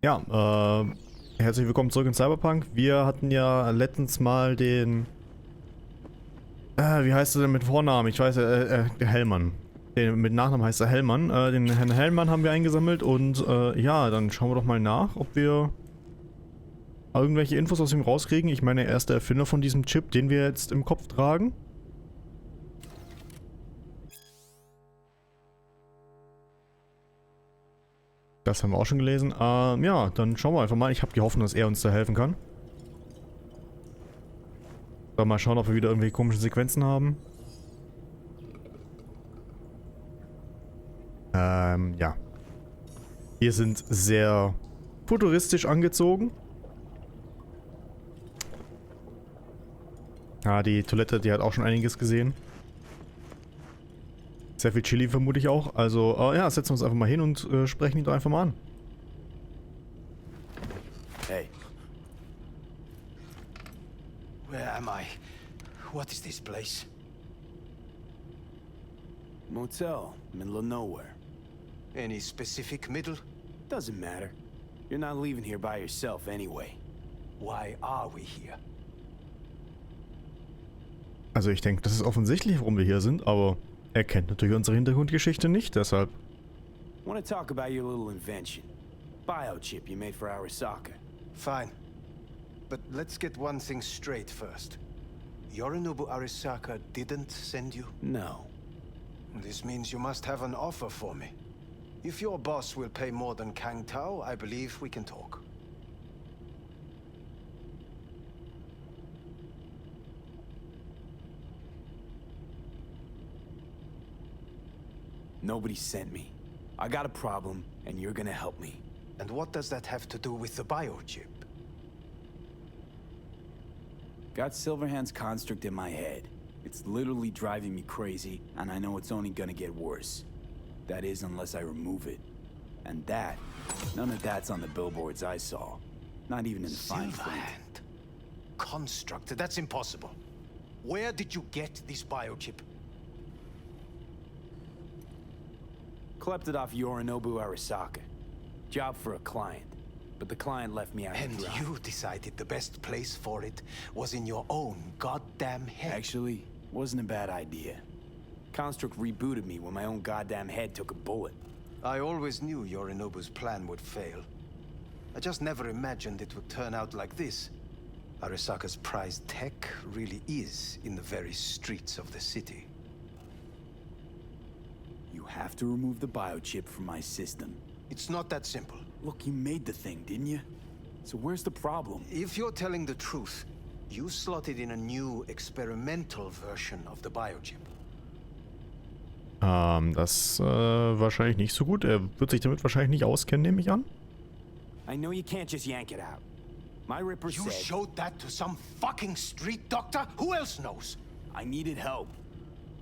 Ja, herzlich willkommen zurück in Cyberpunk. Wir hatten ja letztens mal den... wie heißt er denn mit Vornamen? Ich weiß, der Hellmann. Mit Nachnamen heißt er Hellmann. Den Herrn Hellmann haben wir eingesammelt und ja, dann schauen wir doch mal nach, ob wir irgendwelche Infos aus ihm rauskriegen. Ich meine, er ist der Erfinder von diesem Chip, den wir jetzt im Kopf tragen. Das haben wir auch schon gelesen. Ja, dann schauen wir einfach mal. Ich habe die Hoffnung, dass er uns da helfen kann. So, mal schauen, ob wir wieder irgendwelche komischen Sequenzen haben. Ja. Wir sind sehr futuristisch angezogen. Ja, die Toilette, die hat auch schon einiges gesehen. Sehr viel Chili vermute ich auch. Also, ja, setzen wir uns einfach mal hin und sprechen ihn doch einfach mal an. Hey. Where am I? What is this place? Motel, middle of nowhere. Any specific middle? Doesn't matter. You're not leaving here by yourself anyway. Why are we here? Also ich denke, das ist offensichtlich, warum wir hier sind, aber er kennt natürlich unsere Hintergrundgeschichte nicht, deshalb. Want to talk about your little invention. Biochip you made for Arasaka. Fine. But let's get one thing straight first. Yorinobu Arasaka didn't send you? No. This means you must have an offer for me. If your boss will pay more than Kang Tao, I believe we can talk. Nobody sent me. I got a problem, and you're gonna help me. And what does that have to do with the biochip? Got Silverhand's construct in my head. It's literally driving me crazy, and I know it's only gonna get worse. That is, unless I remove it. And that, none of that's on the billboards I saw. Not even in the fine print. Silverhand. Construct? That's impossible. Where did you get this biochip? Klept it off Yorinobu Arasaka. Job for a client. But the client left me out to dry. And you decided the best place for it was in your own goddamn head. Actually, wasn't a bad idea. Construct rebooted me when my own goddamn head took a bullet. I always knew Yorinobu's plan would fail. I just never imagined it would turn out like this. Arasaka's prized tech really is in the very streets of the city. You have to remove the biochip from my system. It's not that simple. Look, you made the thing, didn't you? So where's the problem? If you're telling the truth, you slotted in a new experimental version of the biochip. Das wahrscheinlich nicht so gut. Er wird sich damit wahrscheinlich nicht auskennen, nehme ich an. I know you can't just yank it out. My Ripper said... You showed that to some fucking street doctor? Who else knows? I needed help.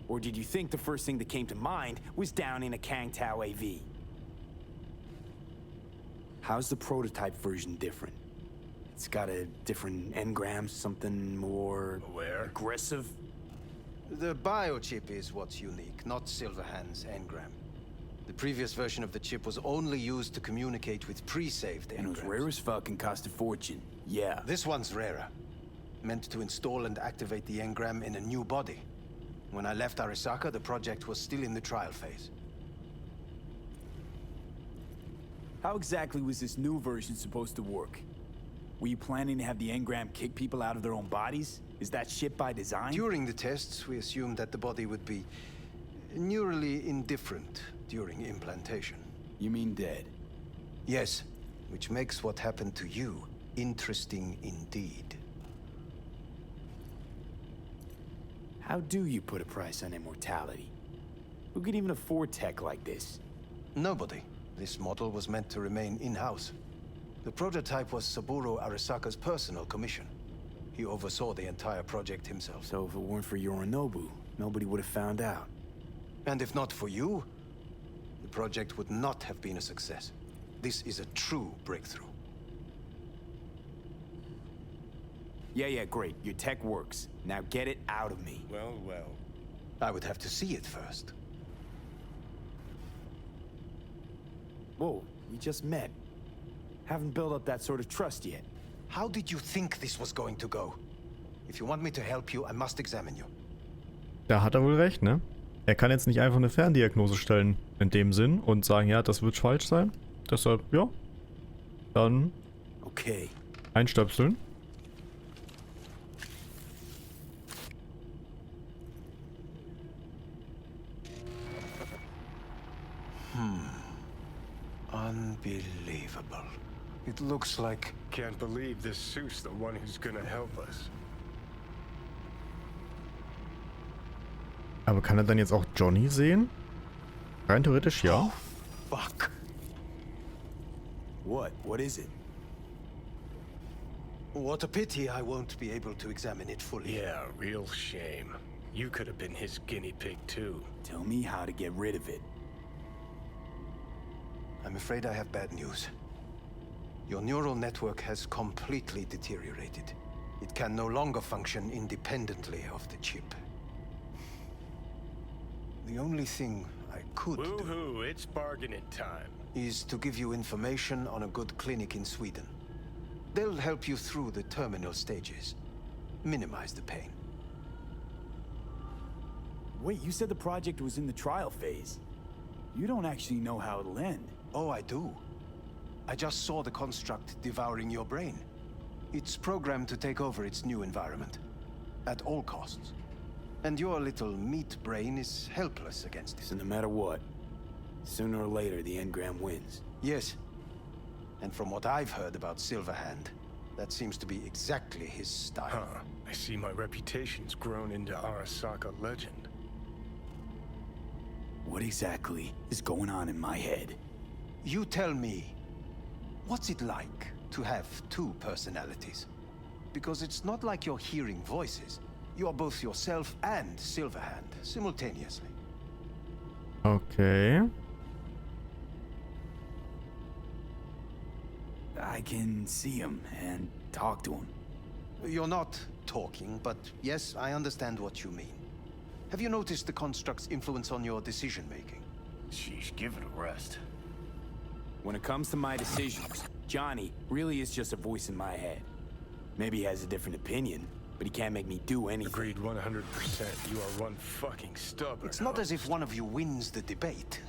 Or did you think the first thing that came to mind was down in a Kang Tao AV? How's the prototype version different? It's got a different engram, something more... aggressive? The biochip is what's unique, not Silverhand's engram. The previous version of the chip was only used to communicate with pre-saved engrams. And it was rare as fuck and cost a fortune. Yeah. This one's rarer. Meant to install and activate the engram in a new body. When I left Arasaka, the project was still in the trial phase. How exactly was this new version supposed to work? Were you planning to have the engram kick people out of their own bodies? Is that shit by design? During the tests, we assumed that the body would be neurally indifferent during implantation. You mean dead? Yes, which makes what happened to you interesting indeed. How do you put a price on immortality? Who could even afford tech like this? Nobody. This model was meant to remain in-house. The prototype was Saburo Arasaka's personal commission. He oversaw the entire project himself. So if it weren't for Yorinobu, nobody would have found out. And if not for you, the project would not have been a success. This is a true breakthrough. Yeah, great. Your tech works. Now get it out of me. Well. I would have to see it first. Whoa, we just met. Haven't built up that sort of trust yet. How did you think this was going to go? If you want me to help you, I must examine you. Da hat er wohl recht, ne? Er kann jetzt nicht einfach eine Ferndiagnose stellen, in dem Sinn, und sagen, ja, das wird falsch sein. Deshalb, ja. Dann Okay. einstöpseln. Unbelievable. It looks like... Can't believe this suit's the one who's gonna help us. Aber kann er dann jetzt auch Johnny sehen? Rein theoretisch ja. Fuck. What? What is it? What a pity I won't be able to examine it fully. Yeah, real shame. You could have been his guinea pig too. Tell me how to get rid of it. I'm afraid I have bad news. Your neural network has completely deteriorated. It can no longer function independently of the chip. The only thing I could do Woohoo, it's bargaining time. is to give you information on a good clinic in Sweden. They'll help you through the terminal stages. Minimize the pain. Wait, you said the project was in the trial phase. You don't actually know how it'll end. Oh, I do. I just saw the construct devouring your brain. It's programmed to take over its new environment. At all costs. And your little meat brain is helpless against it. So no matter what, sooner or later the engram wins. Yes. And from what I've heard about Silverhand, that seems to be exactly his style. Huh. I see my reputation's grown into Arasaka legend. What exactly is going on in my head? You tell me, what's it like to have two personalities? Because it's not like you're hearing voices. You're both yourself and Silverhand simultaneously. Okay. I can see him and talk to him. You're not talking, but yes, I understand what you mean. Have you noticed the construct's influence on your decision-making? Sheesh, give it a rest. When it comes to my decisions, Johnny really is just a voice in my head. Maybe he has a different opinion, but he can't make me do anything. Agreed 100%. You are one fucking stubborn. It's not as if one of you wins the debate.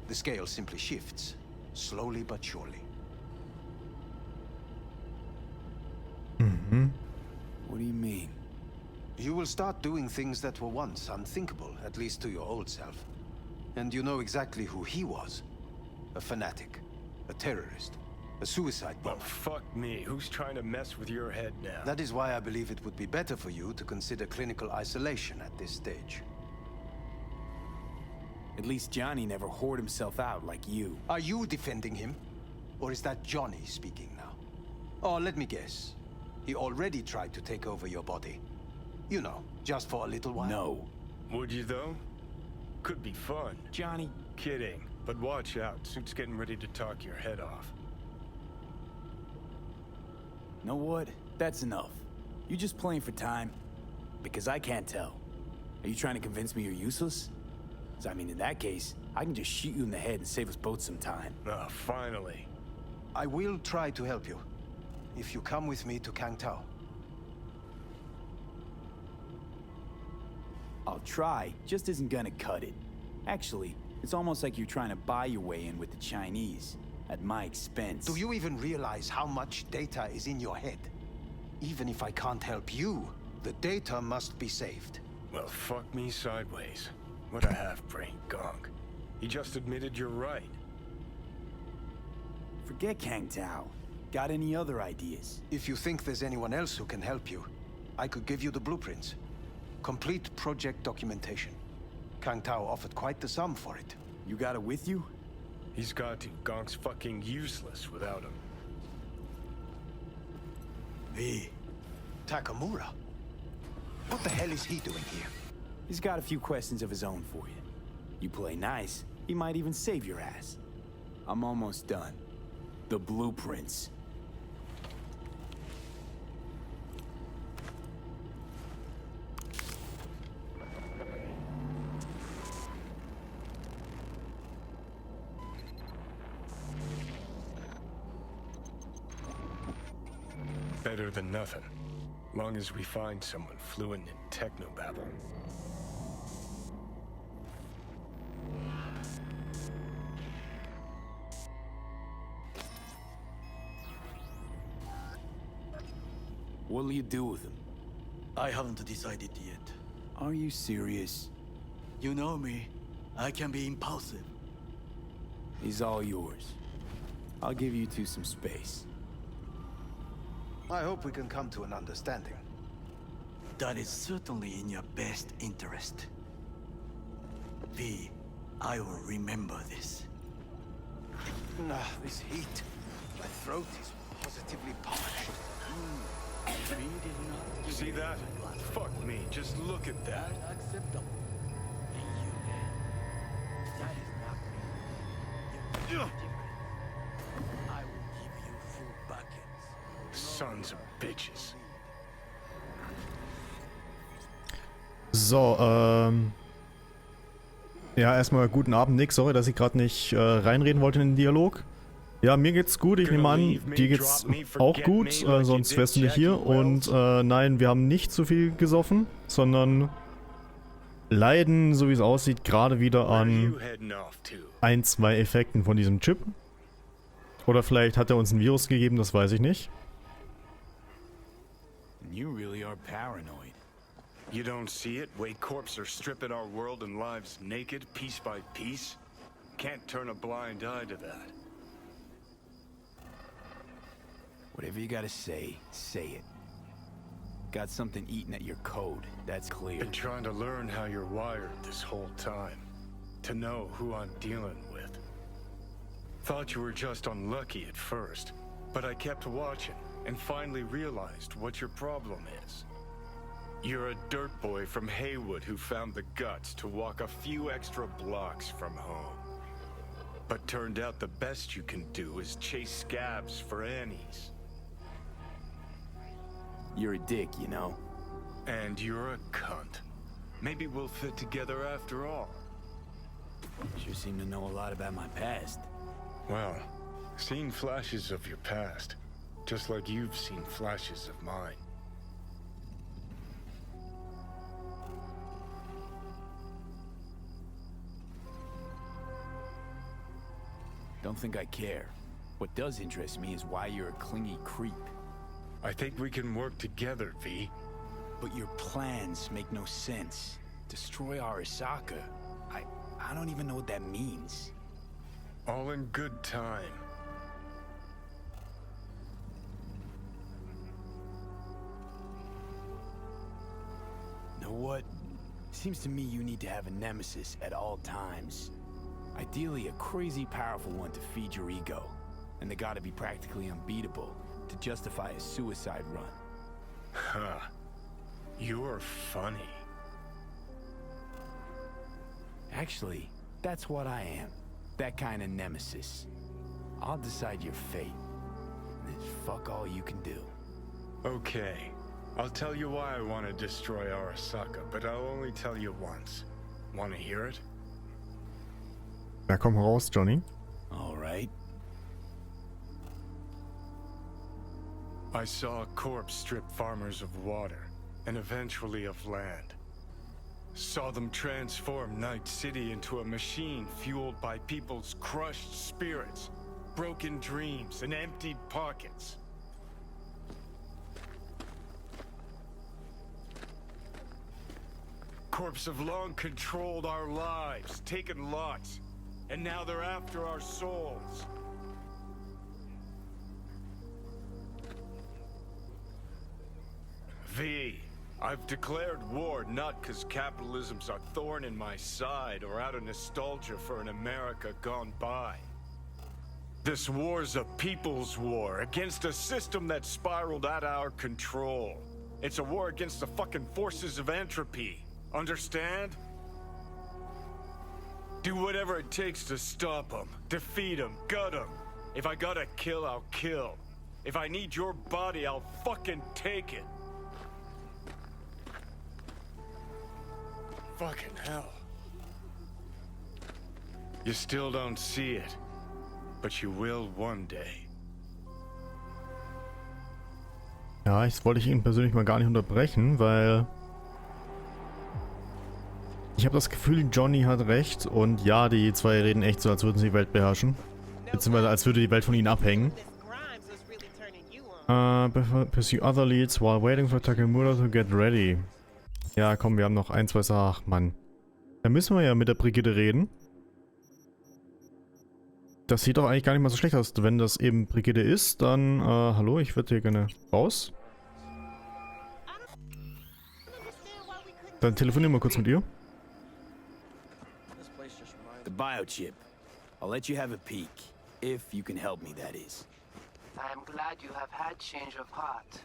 The scale simply shifts, slowly but surely. Mhm. What do you mean? You will start doing things that were once unthinkable, at least to your old self. And you know exactly who he was. A fanatic, a terrorist, a suicide Well, bomber. fuck me. Who's trying to mess with your head now? That is why I believe it would be better for you to consider clinical isolation at this stage. At least Johnny never whored himself out like you. Are you defending him? Or is that Johnny speaking now? Oh, let me guess. He already tried to take over your body. You know, just for a little while. No. Would you though? Could be fun. Johnny, Kidding. But watch out. Suit's getting ready to talk your head off. know what? That's enough. You just playing for time? Because I can't tell. Are you trying to convince me you're useless? 'Cause I mean, in that case, I can just shoot you in the head and save us both some time. Ah, finally. I will try to help you. If you come with me to Kangtao. I'll try, just isn't gonna cut it. Actually, it's almost like you're trying to buy your way in with the Chinese, at my expense. Do you even realize how much data is in your head? Even if I can't help you, the data must be saved. Well, fuck me sideways. What a half-brain gunk. He just admitted you're right. Forget Kang Tao. Got any other ideas? If you think there's anyone else who can help you, I could give you the blueprints. Complete project documentation. Kangtao offered quite the sum for it. You got it with you? He's got to. Gonk's fucking useless without him. V. Takamura? What the hell is he doing here? He's got a few questions of his own for you. You play nice, he might even save your ass. I'm almost done. The blueprints. Better than nothing. Long as we find someone fluent in technobabble. What'll you do with him? I haven't decided yet. Are you serious? You know me. I can be impulsive. He's all yours. I'll give you two some space. I hope we can come to an understanding. That is certainly in your best interest. V, I will remember this. This heat. My throat is positively parched. V did not give See me that? blood. Fuck me, just look at that. Unacceptable. That is not me. You are different. I will give you full buckets. Sons of bitches. So, ja, erstmal guten Abend, Nick. Sorry, dass ich gerade nicht reinreden wollte in den Dialog. Ja, mir geht's gut. Ich nehme an, dir geht's auch gut, sonst wärst du nicht hier. Und nein, wir haben nicht zu viel gesoffen, sondern leiden, so wie es aussieht, gerade wieder an 1, 2 Effekten von diesem Chip. Oder vielleicht hat er uns ein Virus gegeben, das weiß ich nicht. You really are paranoid. You don't see it? Way corps are stripping our world and lives naked, piece by piece? Can't turn a blind eye to that. Whatever you gotta say, say it. Got something eating at your code, that's clear. Been trying to learn how you're wired this whole time. To know who I'm dealing with. Thought you were just unlucky at first, but I kept watching and finally realized what your problem is. You're a dirt boy from Haywood who found the guts to walk a few extra blocks from home. But turned out the best you can do is chase scabs for Annies. You're a dick, you know. And you're a cunt. Maybe we'll fit together after all. Sure seem to know a lot about my past. Well, seen flashes of your past, just like you've seen flashes of mine. Don't think I care. What does interest me is why you're a clingy creep. I think we can work together, V. But your plans make no sense. Destroy Arasaka? I don't even know what that means. All in good time. Know what? Seems to me you need to have a nemesis at all times. Ideally, a crazy powerful one to feed your ego. And they gotta be practically unbeatable to justify a suicide run. Huh. You're funny. Actually, that's what I am. That kind of nemesis. I'll decide your fate. And it's fuck all you can do. Okay. I'll tell you why I want to destroy Arasaka, but I'll only tell you once. Want to hear it? Na komm raus, Johnny. All right. I saw a corpse strip farmers of water, and eventually of land. Saw them transform Night City into a machine fueled by people's crushed spirits, broken dreams, and emptied pockets. Corps have long controlled our lives, taken lots, and now they're after our souls. V, I've declared war not because capitalism's a thorn in my side or out of nostalgia for an America gone by. This war's a people's war against a system that spiraled out of our control. It's a war against the fucking forces of entropy. Understand? Do whatever it takes to stop them, defeat them, gut them. If I gotta kill, I'll kill. If I need your body, I'll fucking take it. Fucking hell. You still don't see it, but you will one day. Ja, das wollte ich ihn persönlich mal gar nicht unterbrechen, weil ich habe das Gefühl, Johnny hat recht und ja, die zwei reden echt so, als würden sie die Welt beherrschen. Beziehungsweise als würde die Welt von ihnen abhängen. Pursue other leads while waiting for Takemura to get ready. Ja, komm, wir haben noch ein, zwei Sachen. Ach, Mann. Da müssen wir ja mit der Brigitte reden. Das sieht doch eigentlich gar nicht mal so schlecht aus. Wenn das eben Brigitte ist, dann, hallo, ich würde hier gerne raus. Dann telefonieren wir kurz mit ihr. The biochip. I'll let you have a peek. If you can help me, that is. I'm glad you have had change of heart.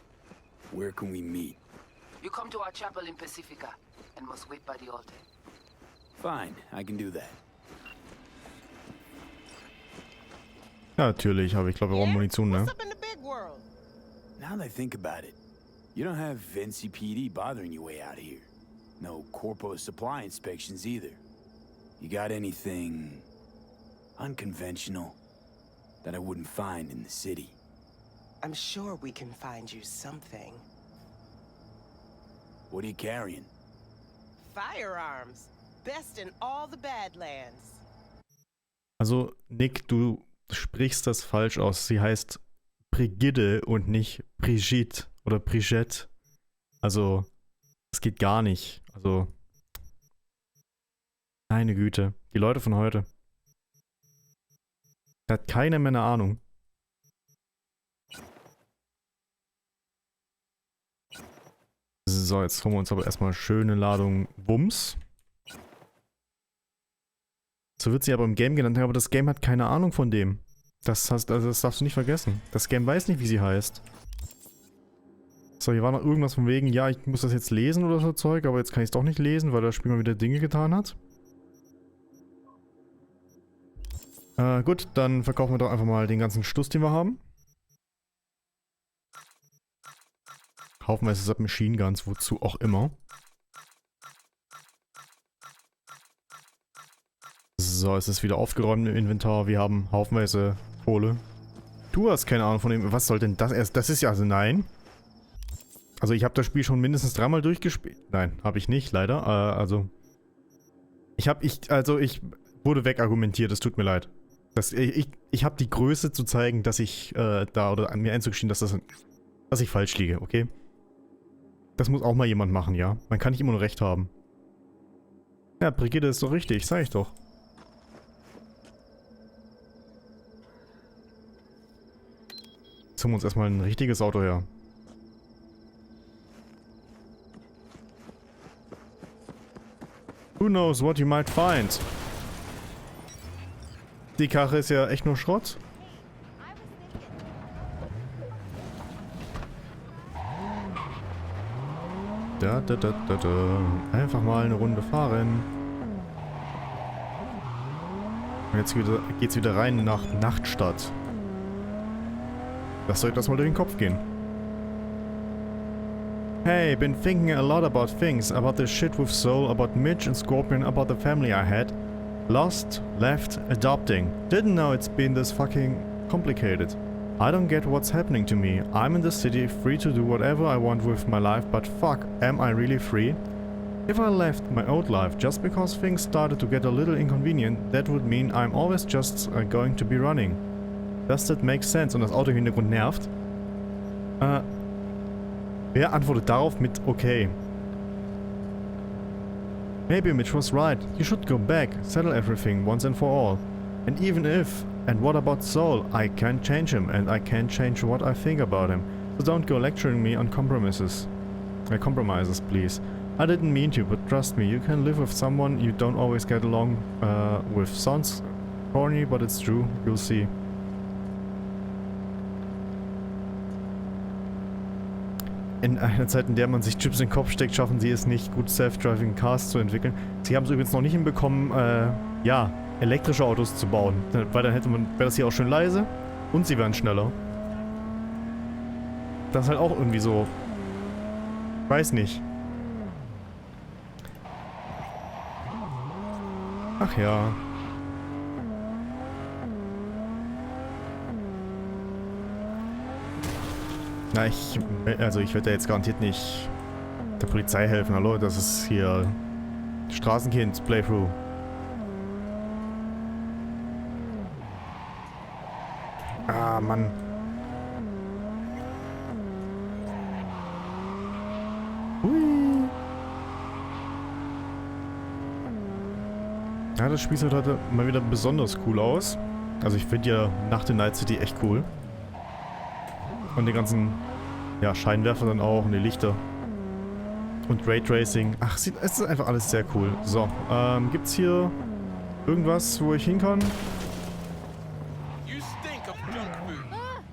Where can we meet? You come to our chapel in Pacifica and must wait by the altar. Fine, I can do that. Ja, natürlich, aber ich glaube, wir brauchen Munition, ne? Now that I think about it, you don't have NCPD bothering you way out here. No corpo supply inspections either. You got anything unconventional that I wouldn't find in the city? I'm sure we can find you something. What are you carrying? Firearms. Best in all the Badlands. Also, Nick, du sprichst das falsch aus. Sie heißt Brigitte und nicht Brigitte oder Brigitte. Also, das geht gar nicht. Also, meine Güte. Die Leute von heute. Da hat keiner mehr eine Ahnung. So, jetzt holen wir uns aber erstmal schöne Ladung Wumms. So wird sie aber im Game genannt, aber das Game hat keine Ahnung von dem. Das darfst du nicht vergessen. Das Game weiß nicht, wie sie heißt. So, hier war noch irgendwas von wegen, ja, ich muss das jetzt lesen oder so Zeug, aber jetzt kann ich es doch nicht lesen, weil das Spiel mal wieder Dinge getan hat. Gut, dann verkaufen wir doch einfach mal den ganzen Stuss, den wir haben. Haufenweise Submachine Guns, wozu auch immer. So, es ist wieder aufgeräumt im Inventar. Wir haben haufenweise Kohle. Du hast keine Ahnung von dem. Was soll denn das erst? Das ist ja also nein. Also ich habe das Spiel schon mindestens 3-mal durchgespielt. Nein, habe ich nicht, leider. Also ich wurde wegargumentiert. Es tut mir leid. Ich habe die Größe zu zeigen, dass ich da oder an mir einzugestehen, dass ich falsch liege, okay? Das muss auch mal jemand machen, ja? Man kann nicht immer nur recht haben. Ja, Brigitte ist doch richtig, sag ich doch. Jetzt holen wir uns erstmal ein richtiges Auto her. Who knows what you might find? Die Karre ist ja echt nur Schrott. Da. Einfach mal eine Runde fahren. Und jetzt geht's wieder rein nach Nachtstadt. Lasst euch das mal durch den Kopf gehen. Hey, been thinking a lot about things. About the shit with Soul, about Mitch and Scorpion, about the family I had. Lost, left, adopting. Didn't know it's been this fucking complicated. I don't get what's happening to me. I'm in the city, free to do whatever I want with my life, but fuck, am I really free? If I left my old life just because things started to get a little inconvenient, that would mean I'm always just going to be running. Does that make sense? Und das Auto im Hintergrund nervt. Wer antwortet darauf mit okay? Maybe Mitch was right. You should go back, settle everything once and for all. And even if, and what about Soul? I can't change him, and I can't change what I think about him. So don't go lecturing me on compromises, please. I didn't mean to, but trust me, you can live with someone you don't always get along with. Sounds corny, but it's true. You'll see. In einer Zeit, in der man sich Chips in den Kopf steckt, schaffen sie es nicht, gut Self-Driving Cars zu entwickeln. Sie haben es übrigens noch nicht hinbekommen, ja, elektrische Autos zu bauen. Weil dann wäre das hier auch schön leise und sie wären schneller. Das ist halt auch irgendwie so. Weiß nicht. Ach ja. Na, ich werde jetzt garantiert nicht der Polizei helfen. Hallo, das ist hier Straßenkind Playthrough. Ah, Mann. Hui. Ja, das Spiel sieht heute mal wieder besonders cool aus. Also ich finde ja Nacht in Night City echt cool. Und die ganzen, ja, Scheinwerfer dann auch und die Lichter. Und Raytracing. Ach, es ist einfach alles sehr cool. So, gibt's hier irgendwas, wo ich hin kann?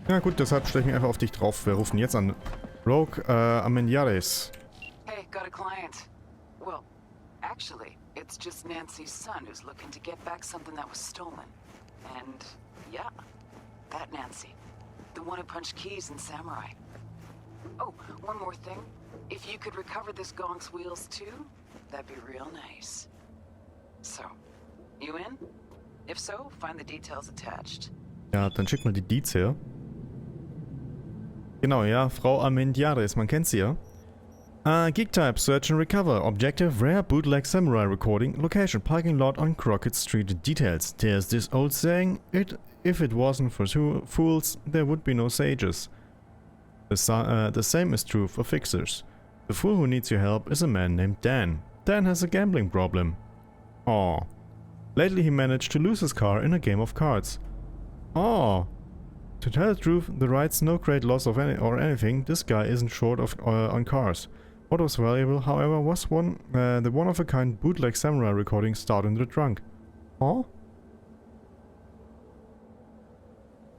Ja gut, deshalb stelle ich mich einfach auf dich drauf. Wir rufen jetzt an. Rogue, Amenyares. Hey, got a client. Well, actually, it's just Nancy's son who's looking to get back something that was stolen. And, yeah, that Nancy. The one who punched Keys in Samurai. Oh, one more thing. If you could recover this gong's wheels too, that'd be real nice. So, you in? If so, find the details attached. Ja, dann schick mal die Deeds her. Genau, ja, Frau Amenyares, man kennt sie ja. Geek Type, Search and Recover. Objective, Rare Bootleg Samurai Recording. Location, Parking Lot on Crockett Street. Details. There's this old saying, if it wasn't for two fools, there would be no sages. The same is true for fixers. The fool who needs your help is a man named Dan. Dan has a gambling problem. Aw. Lately he managed to lose his car in a game of cards. Aw. To tell the truth, the ride's no great loss of anything. This guy isn't short of on cars. What was valuable, however, was the one-of-a-kind bootleg samurai recording stored in the trunk. Oh?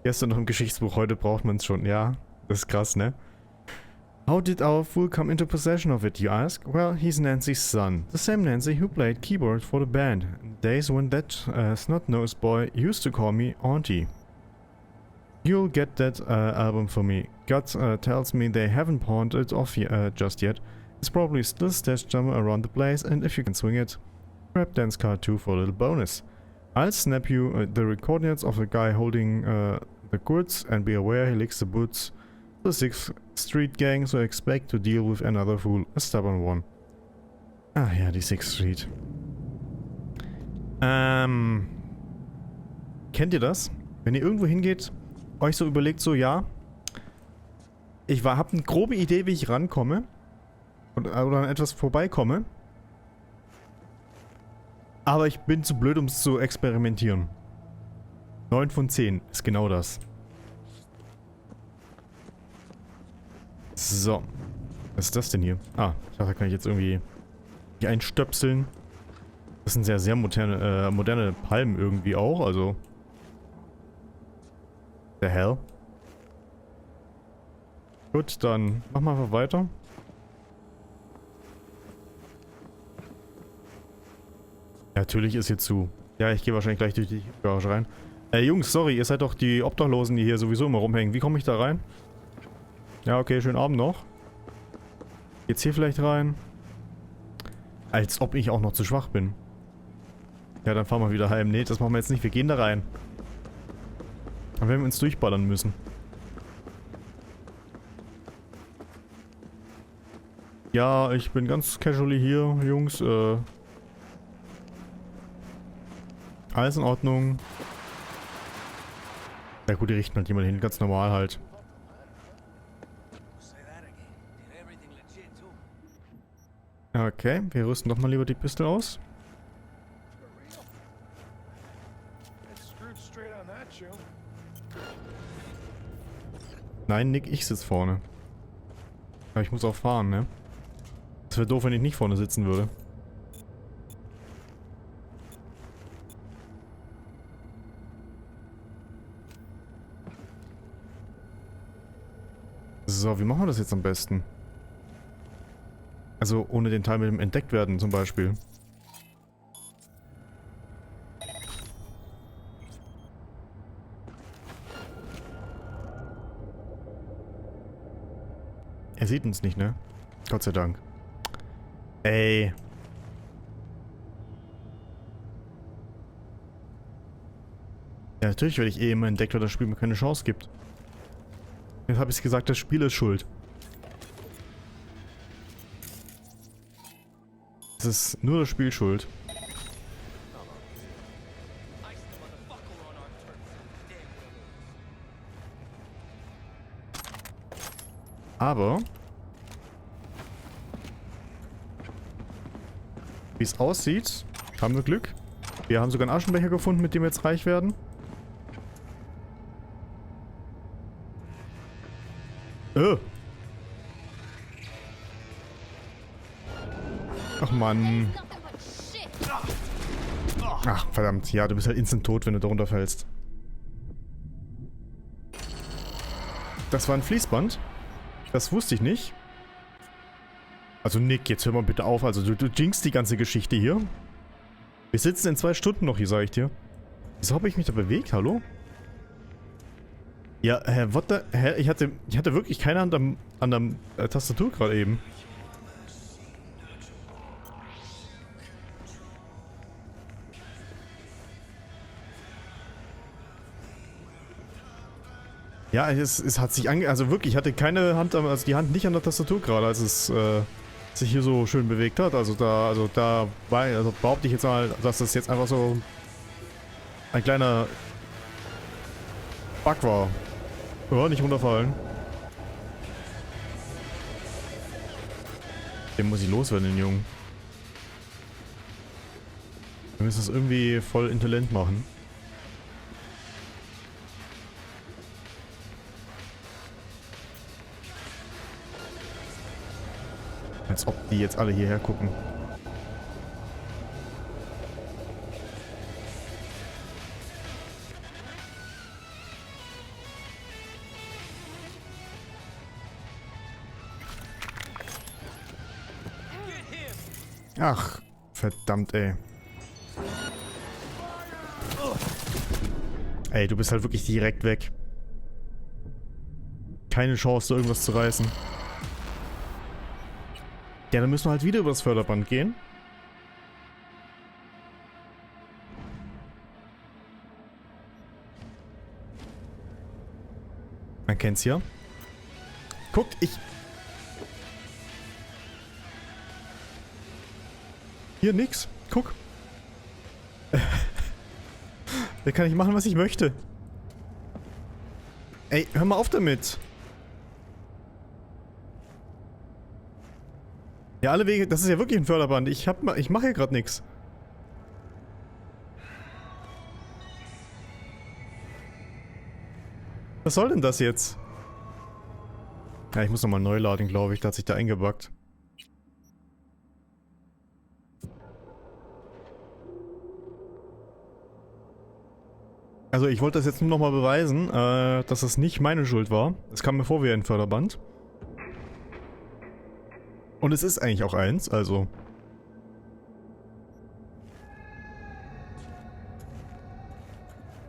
Gestern noch im Geschichtsbuch, heute braucht man es schon. Ja, das ist krass, ne? How did our fool come into possession of it, you ask? Well, he's Nancy's son. The same Nancy who played keyboard for the band. Days when that snot-nosed boy used to call me Auntie. You'll get that album for me. God tells me they haven't pawned it off just yet. It's probably still stashed somewhere around the place, and if you can swing it, grab Dan's card too for a little bonus. I'll snap you the coordinates of the guy holding the goods, and be aware he licks the boots. The 6th Street Gang, so expect to deal with another fool, a stubborn one. Ah ja, die 6th Street. Kennt ihr das? Wenn ihr irgendwo hingeht, euch so überlegt, so ja, ich hab eine grobe Idee, wie ich rankomme oder an etwas vorbeikomme, aber ich bin zu blöd, um es zu experimentieren. 9 von 10 ist genau das. So. Was ist das denn hier? Ah, ich dachte, da kann ich jetzt irgendwie hier einstöpseln. Das sind sehr moderne Palmen irgendwie auch, also. The hell? Gut, dann machen wir einfach weiter. Ja, natürlich ist hier zu. Ja, ich gehe wahrscheinlich gleich durch die Garage rein. Jungs, sorry, ihr seid doch die Obdachlosen, die hier sowieso immer rumhängen. Wie komme ich da rein? Ja, okay, schönen Abend noch. Geht's hier vielleicht rein? Als ob ich auch noch zu schwach bin. Ja, dann fahren wir wieder heim. Nee, das machen wir jetzt nicht. Wir gehen da rein. Dann werden wir uns durchballern müssen. Ja, ich bin ganz casually hier, Jungs. Alles in Ordnung. Ja gut, die richten halt jemand hin. Ganz normal halt. Okay, wir rüsten doch mal lieber die Pistole aus. Nein, Nick, ich sitze vorne. Aber ich muss auch fahren, ne? Das wäre doof, wenn ich nicht vorne sitzen würde. So, wie machen wir das jetzt am besten? Also ohne den Teil mit dem Entdecktwerden zum Beispiel. Er sieht uns nicht, ne? Gott sei Dank. Ey. Ja, natürlich werde ich eh immer entdeckt, weil das Spiel mir keine Chance gibt. Jetzt habe ich gesagt, das Spiel ist schuld. Es ist nur das Spiel schuld. Aber wie es aussieht, haben wir Glück. Wir haben sogar einen Aschenbecher gefunden, mit dem wir jetzt reich werden. Ach Mann. Ach verdammt, ja, du bist halt instant tot, wenn du da runterfällst. Das war ein Fließband. Das wusste ich nicht. Also Nick, jetzt hör mal bitte auf. Also du jinxst die ganze Geschichte hier. Wir sitzen in 2 Stunden noch hier, sag ich dir. Wieso habe ich mich da bewegt? Hallo? Ja, what the... Hä? Ich hatte wirklich keine Hand an der Tastatur gerade eben. Ja, es hat sich also wirklich, ich hatte keine Hand, also die Hand nicht an der Tastatur gerade, als es sich hier so schön bewegt hat. Also da behaupte ich jetzt mal, dass das jetzt einfach so ein kleiner Bug war. Ja, nicht runterfallen. Den muss ich loswerden, den Jungen. Wir müssen es irgendwie voll intelligent machen. Als ob die jetzt alle hierher gucken. Ach, verdammt, ey. Ey, du bist halt wirklich direkt weg. Keine Chance, da irgendwas zu reißen. Ja, dann müssen wir halt wieder über das Förderband gehen. Man kennt's ja. Guckt, Hier nix. Guck. Da kann ich machen, was ich möchte. Ey, hör mal auf damit. Ja, alle Wege, das ist ja wirklich ein Förderband. Ich mache hier gerade nichts. Was soll denn das jetzt? Ja, ich muss nochmal neu laden, glaube ich. Da hat sich da eingebuggt. Also ich wollte das jetzt nur nochmal beweisen, dass das nicht meine Schuld war. Es kam mir vor wie ein Förderband. Und es ist eigentlich auch eins, also.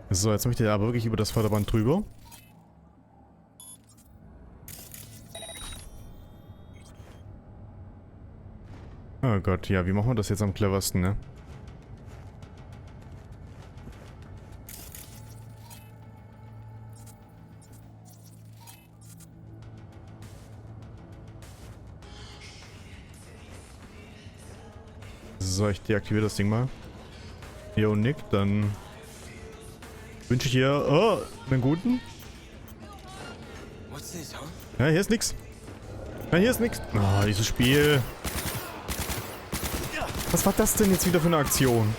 So, jetzt möchte er aber wirklich über das Förderband drüber. Oh Gott, ja, wie machen wir das jetzt am cleversten, ne? So, ich deaktiviere das Ding mal. Jo, Nick, dann wünsche ich dir einen guten. Ja, hier ist nix. Ja, hier ist nix. Ah, dieses Spiel. Was war das denn jetzt wieder für eine Aktion?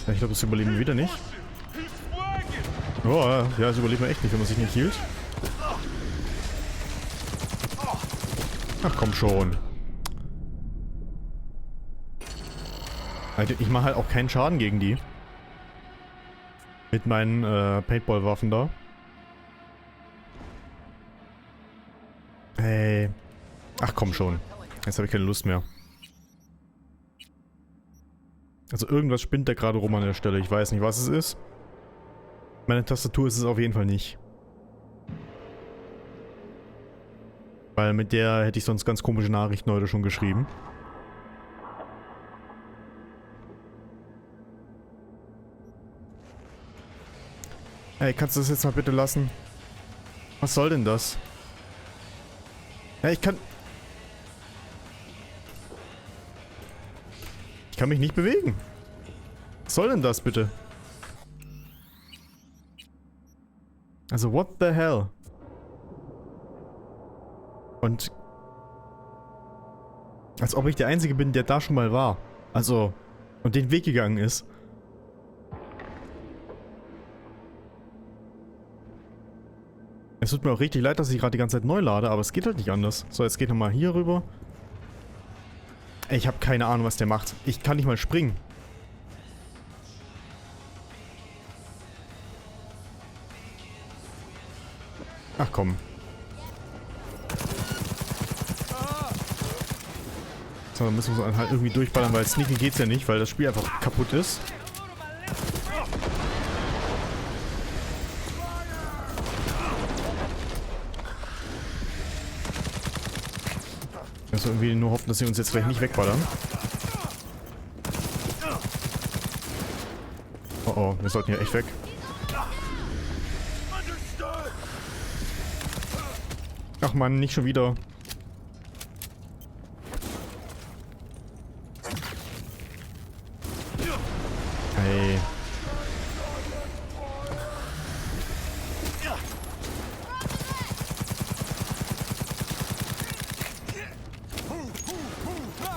Ja, ich glaube, das überleben wir wieder nicht. Oh, ja, das überlebt man echt nicht, wenn man sich nicht hielt. Ach komm schon. Ich mache halt auch keinen Schaden gegen die. Mit meinen Paintball-Waffen da. Hey. Ach komm schon. Jetzt habe ich keine Lust mehr. Also irgendwas spinnt da gerade rum an der Stelle. Ich weiß nicht, was es ist. Meine Tastatur ist es auf jeden Fall nicht. Weil mit der hätte ich sonst ganz komische Nachrichten heute schon geschrieben. Ey, kannst du das jetzt mal bitte lassen? Was soll denn das? Ja, ich kann mich nicht bewegen. Was soll denn das bitte? Also, what the hell? Und als ob ich der Einzige bin, der da schon mal war. Also, und den Weg gegangen ist. Es tut mir auch richtig leid, dass ich gerade die ganze Zeit neu lade, aber es geht halt nicht anders. So, jetzt geht nochmal hier rüber. Ey, ich habe keine Ahnung, was der macht. Ich kann nicht mal springen. Ach komm. So, dann müssen wir uns halt irgendwie durchballern, weil Sneaken geht's ja nicht, weil das Spiel einfach kaputt ist. Also irgendwie nur hoffen, dass sie uns jetzt gleich nicht wegballern. Oh oh, wir sollten ja echt weg. Ach man, nicht schon wieder. Hey.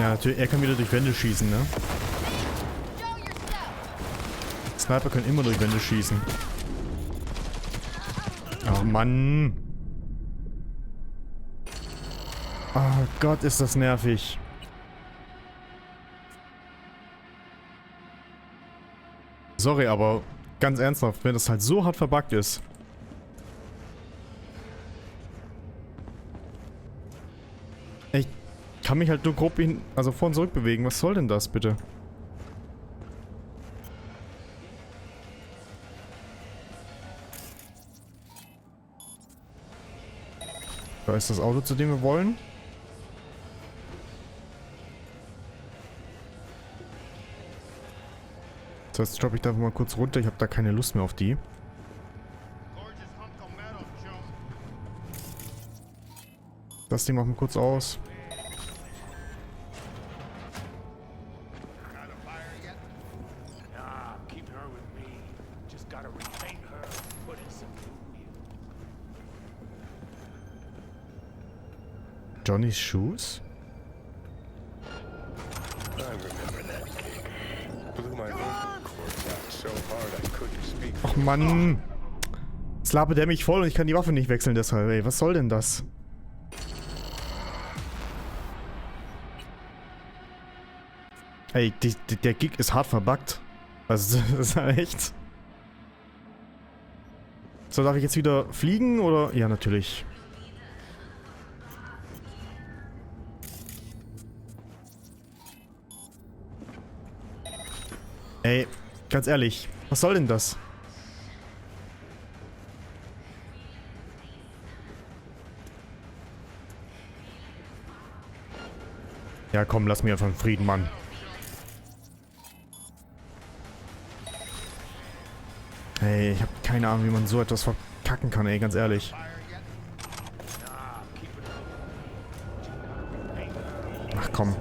Ja, natürlich, er kann wieder durch Wände schießen, ne? Sniper können immer durch Wände schießen. Oh Mann. Oh Gott, ist das nervig. Sorry, aber ganz ernsthaft, wenn das halt so hart verbuggt ist. Ich kann mich halt nur grob also vor und zurück bewegen. Was soll denn das bitte? Da ist das Auto, zu dem wir wollen. Das heißt, stoppe ich da mal kurz runter. Ich habe da keine Lust mehr auf die. Das Ding machen wir kurz aus. Johnny's Shoes? Ach Mann. Jetzt labert der mich voll und ich kann die Waffe nicht wechseln deshalb. Ey, was soll denn das? Ey, der Gig ist hart verbuggt. Also, das ist halt echt. So, darf ich jetzt wieder fliegen oder? Ja, natürlich. Ey, ganz ehrlich, was soll denn das? Ja, komm, lass mich einfach in Frieden, Mann. Ey, ich habe keine Ahnung, wie man so etwas verkacken kann, ey, ganz ehrlich. Ach komm.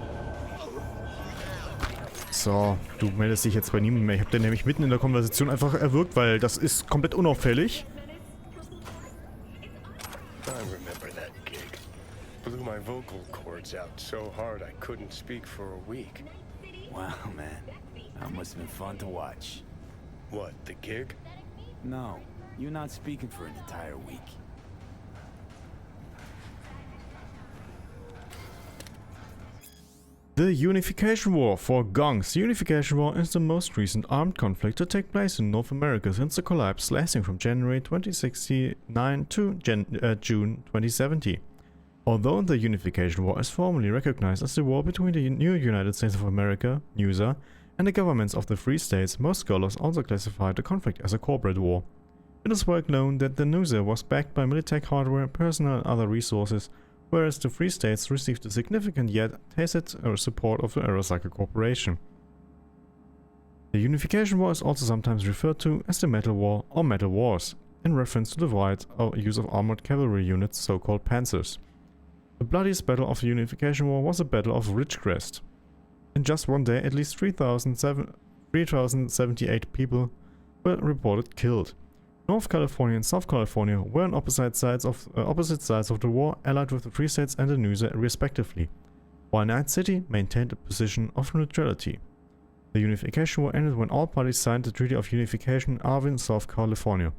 So, du meldest dich jetzt bei niemandem mehr. Ich habe den nämlich mitten in der Konversation einfach erwürgt, weil das ist komplett unauffällig. Wow, man. That must have been fun to watch. What, the gig? No, you're not speaking for an entire week. The Unification War. For Gongs, the Unification War is the most recent armed conflict to take place in North America since the collapse, lasting from January 2069 to June 2070. Although the Unification War is formally recognized as the war between the new United States of America, NUSA, and the governments of the Free States, most scholars also classify the conflict as a corporate war. It is well known that the NUSA was backed by military hardware, personnel and other resources, whereas the Free States received a significant yet tacit support of the Arasaka Corporation. The Unification War is also sometimes referred to as the Metal War or Metal Wars, in reference to the wide use of armored cavalry units, so-called panzers. The bloodiest battle of the Unification War was the Battle of Ridgecrest. In just one day, at least 3,078 people were reported killed. North California and South California were on opposite sides of the war, allied with the Free States and the NUSA respectively, while Night City maintained a position of neutrality. The Unification War ended when all parties signed the Treaty of Unification in Arvin, South California.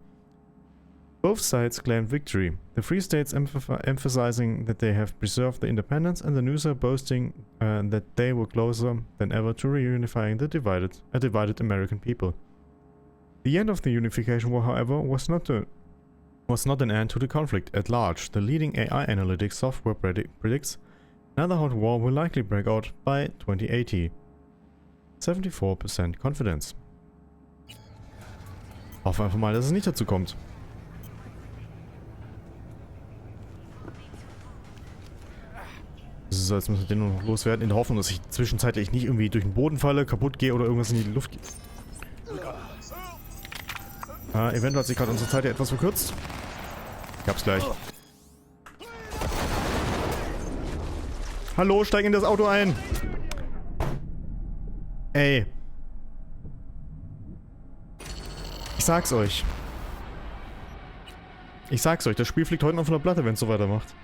Both sides claimed victory, the Free States emphasizing that they have preserved their independence, and the NUSA boasting that they were closer than ever to reunifying the divided American people. The end of the Unification War, however, was not an end to the conflict at large. The leading AI analytics software predicts another hot war will likely break out by 2080. 74% Confidence. Hoffen wir einfach mal, dass es nicht dazu kommt. So, jetzt müssen wir den nur noch loswerden, in der Hoffnung, dass ich zwischenzeitlich nicht irgendwie durch den Boden falle, kaputt gehe oder irgendwas in die Luft geht. Eventuell hat sich gerade unsere Zeit ja etwas verkürzt. Ich hab's gleich. Hallo, steig in das Auto ein! Ey. Ich sag's euch. Das Spiel fliegt heute noch von der Platte, wenn es so weitermacht.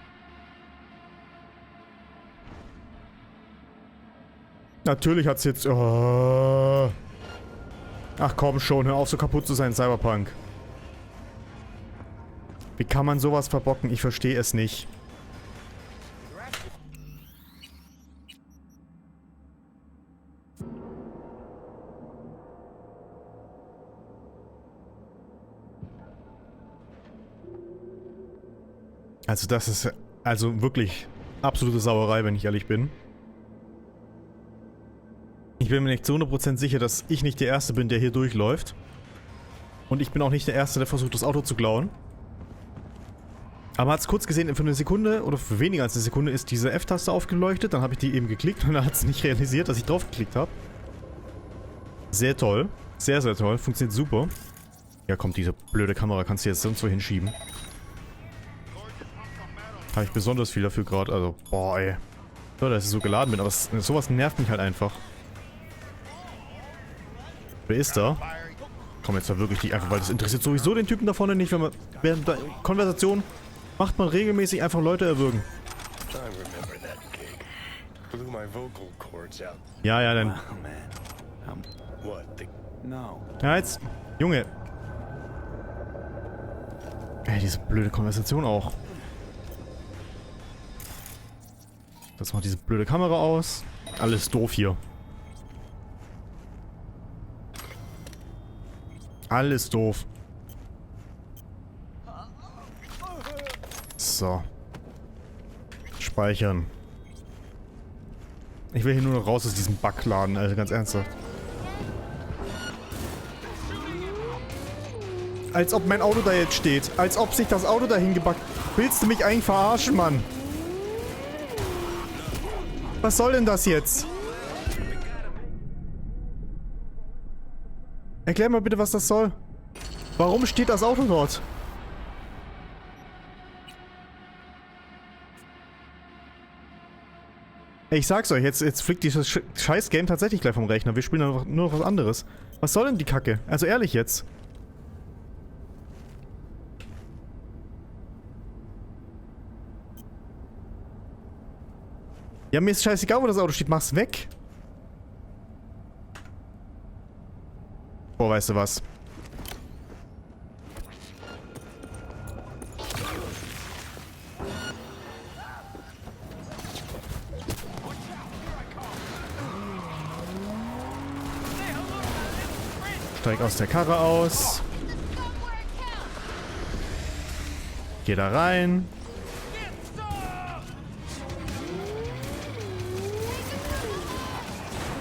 Natürlich hat's jetzt... Oh. Ach komm schon, hör auf so kaputt zu sein, Cyberpunk. Wie kann man sowas verbocken? Ich verstehe es nicht. Also das ist also wirklich absolute Sauerei, wenn ich ehrlich bin. Ich bin mir nicht zu 100% sicher, dass ich nicht der Erste bin, der hier durchläuft. Und ich bin auch nicht der Erste, der versucht, das Auto zu klauen. Aber man hat es kurz gesehen, für eine Sekunde oder für weniger als eine Sekunde ist diese F-Taste aufgeleuchtet. Dann habe ich die eben geklickt und dann hat es nicht realisiert, dass ich drauf geklickt habe. Sehr toll. Sehr, sehr toll. Funktioniert super. Ja, kommt, diese blöde Kamera kannst du jetzt sonst wo hinschieben. Habe ich besonders viel dafür gerade. Also, boah, ey. So, dass ich so geladen bin. Aber sowas nervt mich halt einfach. Wer ist da? Komm jetzt da wirklich nicht einfach, weil das interessiert sowieso den Typen da vorne nicht, wenn man während der Konversation macht man regelmäßig einfach Leute erwürgen. Ja, ja, dann. Ja, jetzt. Junge. Ey, diese blöde Konversation auch. Das macht diese blöde Kamera aus. Alles doof hier. Alles doof. So. Speichern. Ich will hier nur noch raus aus diesem Backladen, also ganz ernsthaft. Als ob mein Auto da jetzt steht. Als ob sich das Auto dahin gebackt. Willst du mich eigentlich verarschen, Mann? Was soll denn das jetzt? Erklär mal bitte, was das soll. Warum steht das Auto dort? Ich sag's euch, jetzt fliegt dieses scheiß Game tatsächlich gleich vom Rechner. Wir spielen nur noch was anderes. Was soll denn die Kacke? Also ehrlich jetzt. Ja, mir ist scheißegal, wo das Auto steht. Mach's weg. Boah, weißt du was? Steig aus der Karre aus. Geh da rein.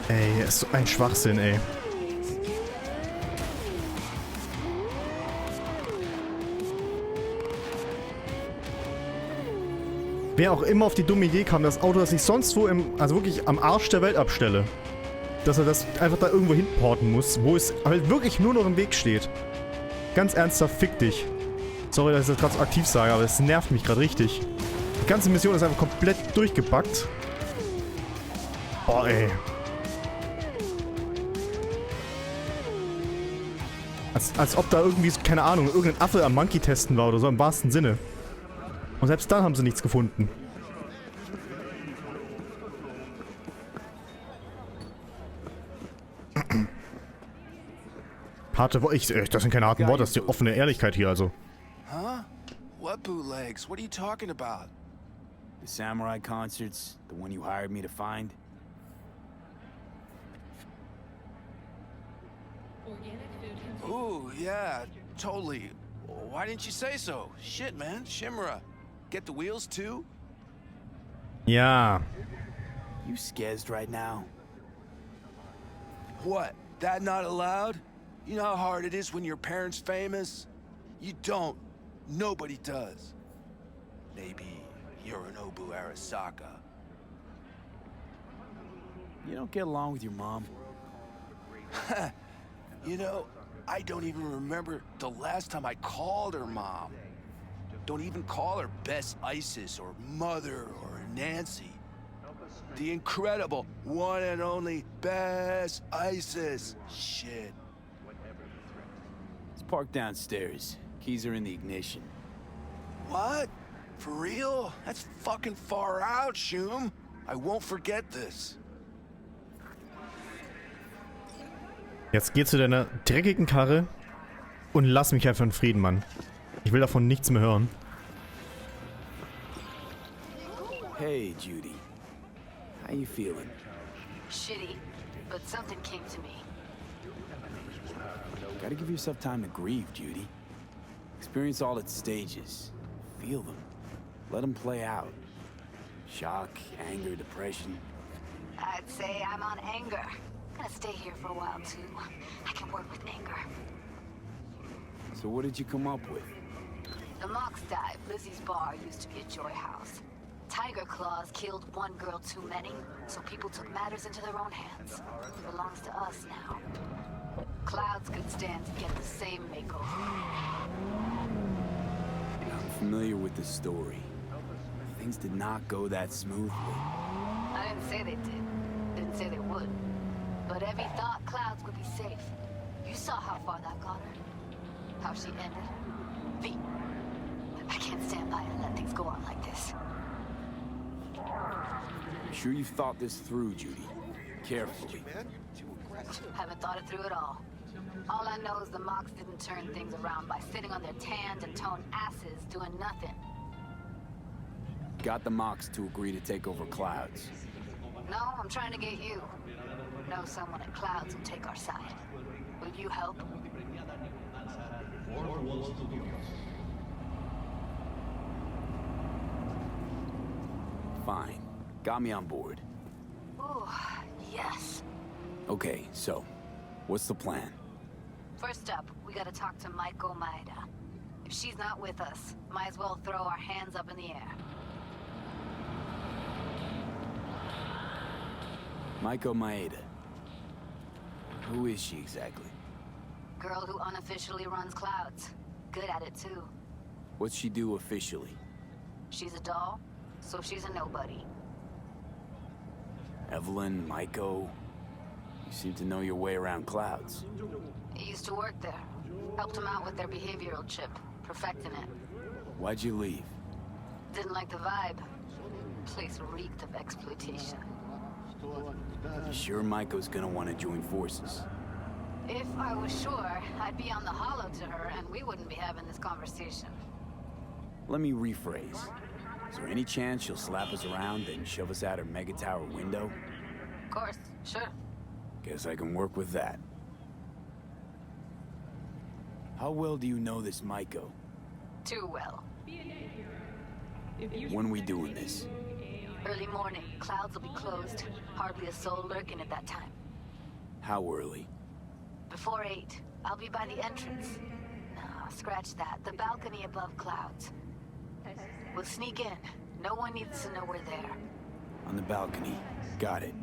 Ey, ist so ein Schwachsinn, ey. Wer auch immer auf die dumme Idee kam, das Auto, das ich sonst wo also wirklich am Arsch der Welt abstelle. dass er das einfach da irgendwo hinporten muss, wo es halt wirklich nur noch im Weg steht. Ganz ernsthaft, fick dich. Sorry, dass ich das gerade so aktiv sage, aber es nervt mich gerade richtig. Die ganze Mission ist einfach komplett durchgebackt. Boah, ey. Als ob da irgendwie, keine Ahnung, irgendein Affe am Monkey testen war oder so, im wahrsten Sinne. Und selbst dann haben sie nichts gefunden. Harte Worte, das sind keine harten Worte, das ist die offene Ehrlichkeit hier, also. Huh? What bootlegs? What are you talking about? The samurai concerts, the one you hired me to find. Ooh, yeah, totally. Why didn't you say so? Shit, man, Shimura. Get the wheels too? Ja. You scazzed right now? What? That not allowed? You know how hard it is when your parents famous? You don't. Nobody does. Maybe Yorinobu Arasaka. You don't get along with your mom? You know, I don't even remember the last time I called her mom. Don't even call her Bess Isis or Mother or Nancy. The incredible one and only Bess Isis. Shit. It's parked downstairs. Keys are in the ignition. What? For real? That's fucking far out, Shum. I won't forget this. Jetzt geh zu deiner dreckigen Karre und lass mich einfach in Frieden, Mann. Ich will davon nichts mehr hören. Hey, Judy. How you feeling? Shitty, but something came to me. Gotta give yourself time to grieve, Judy. Experience all its stages. Feel them. Let them play out. Shock, anger, depression. I'd say I'm on anger. Gonna stay here for a while, too. I can work with anger. So what did you come up with? The Mox died. Lizzie's bar used to be a joy house. Tiger Claws killed one girl too many, so people took matters into their own hands. It belongs to us now. Clouds could stand to get the same makeover. I'm familiar with the story. Things did not go that smoothly. I didn't say they did. Didn't say they would. But Evie thought Clouds would be safe. You saw how far that got her. How she ended. V. I can't stand by and let things go on like this. I'm sure you've thought this through, Judy. Carefully. Haven't thought it through at all. All I know is the Mox didn't turn things around by sitting on their tanned and toned asses doing nothing. Got the Mox to agree to take over Clouds. No, I'm trying to get you. Know someone at Clouds will take our side. Will you help? Fine. Got me on board. Ooh, yes. Okay, so, what's the plan? First up, we gotta talk to Maiko Maeda. If she's not with us, might as well throw our hands up in the air. Maiko Maeda. Who is she exactly? Girl who unofficially runs Clouds. Good at it, too. What's she do officially? She's a doll, so she's a nobody. Evelyn, Maiko... You seem to know your way around Clouds. I used to work there. Helped them out with their behavioral chip, perfecting it. Why'd you leave? Didn't like the vibe. Place reeked of exploitation. You sure Maiko's gonna want to join forces? If I was sure, I'd be on the hollow to her and we wouldn't be having this conversation. Let me rephrase. Is there any chance she'll slap us around and shove us out her mega tower window? Of course, sure. Guess I can work with that. How well do you know this Maiko? Too well. When are we doing this? Early morning, Clouds will be closed. Hardly a soul lurking at that time. How early? Before 8, I'll be by the entrance. No, scratch that. The balcony above Clouds. We'll sneak in. No one needs to know we're there. On the balcony. Got it.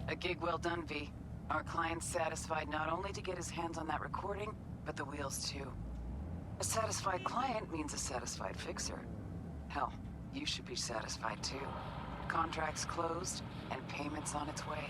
A gig well done, V. Our client's satisfied not only to get his hands on that recording, but the wheels too. A satisfied client means a satisfied fixer. Hell, you should be satisfied too. Contract's closed, and payment's on its way.